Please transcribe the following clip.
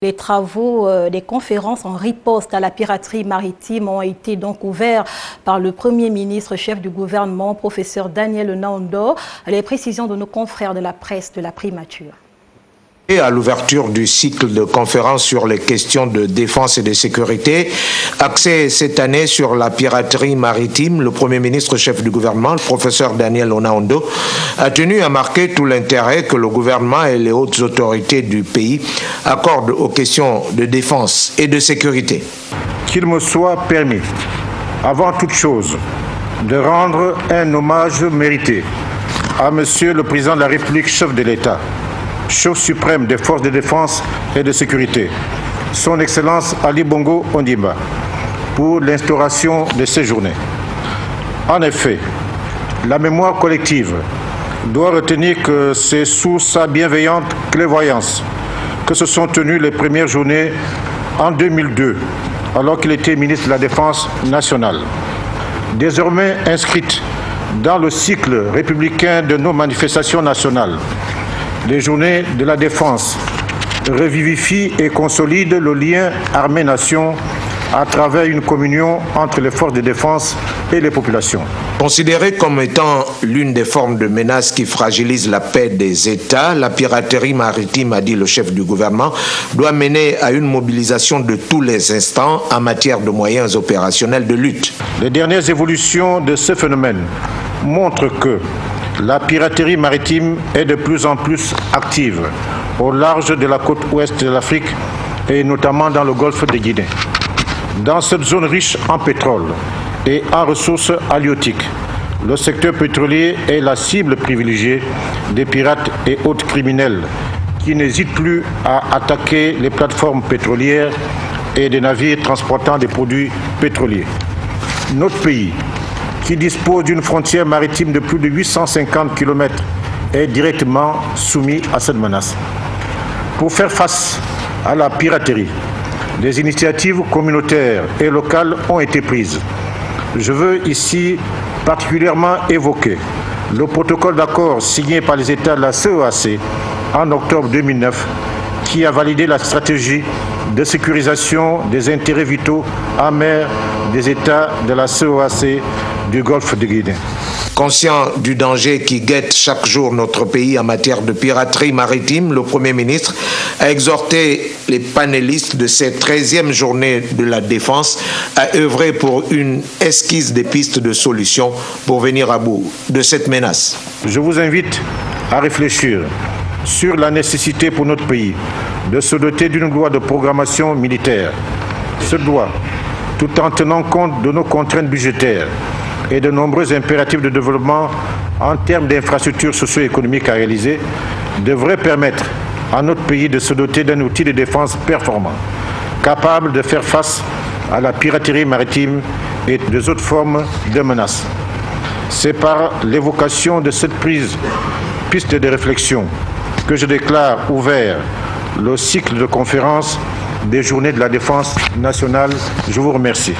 Les travaux des conférences en riposte à la piraterie maritime ont été donc ouverts par le Premier ministre, chef du gouvernement, professeur Daniel Onaondo. Les précisions de nos confrères de la presse de la primature. Et à l'ouverture du cycle de conférences sur les questions de défense et de sécurité, axé cette année sur la piraterie maritime, le Premier ministre chef du gouvernement, le professeur Daniel Onaondo, a tenu à marquer tout l'intérêt que le gouvernement et les hautes autorités du pays accordent aux questions de défense et de sécurité. Qu'il me soit permis, avant toute chose, de rendre un hommage mérité à Monsieur le Président de la République, chef de l'État, chef suprême des forces de défense et de sécurité, son Excellence Ali Bongo Ondimba, pour l'instauration de ces journées. En effet, la mémoire collective doit retenir que c'est sous sa bienveillante clairvoyance que se sont tenues les premières journées en 2002, alors qu'il était ministre de la Défense nationale. Désormais inscrite dans le cycle républicain de nos manifestations nationales, les journées de la défense revivifient et consolident le lien armée-nation à travers une communion entre les forces de défense et les populations. Considérée comme étant l'une des formes de menace qui fragilise la paix des États, la piraterie maritime, a dit le chef du gouvernement, doit mener à une mobilisation de tous les instants en matière de moyens opérationnels de lutte. Les dernières évolutions de ce phénomène montrent que la piraterie maritime est de plus en plus active au large de la côte ouest de l'Afrique et notamment dans le golfe de Guinée. Dans cette zone riche en pétrole et en ressources halieutiques, le secteur pétrolier est la cible privilégiée des pirates et autres criminels qui n'hésitent plus à attaquer les plateformes pétrolières et des navires transportant des produits pétroliers. Notre pays, qui dispose d'une frontière maritime de plus de 850 km, est directement soumis à cette menace. Pour faire face à la piraterie, des initiatives communautaires et locales ont été prises. Je veux ici particulièrement évoquer le protocole d'accord signé par les États de la CEAC en octobre 2009 qui a validé la stratégie de sécurisation des intérêts vitaux en mer des États de la CEAC du golfe de Guinée. Conscient du danger qui guette chaque jour notre pays en matière de piraterie maritime, le Premier ministre a exhorté les panélistes de cette 13e journée de la défense à œuvrer pour une esquisse des pistes de solutions pour venir à bout de cette menace. Je vous invite à réfléchir sur la nécessité pour notre pays de se doter d'une loi de programmation militaire. Cette loi, tout en tenant compte de nos contraintes budgétaires et de nombreux impératifs de développement en termes d'infrastructures socio-économiques à réaliser, devrait permettre à notre pays de se doter d'un outil de défense performant, capable de faire face à la piraterie maritime et des autres formes de menaces. C'est par l'évocation de cette piste de réflexion que je déclare ouvert le cycle de conférences des Journées de la Défense nationale. Je vous remercie.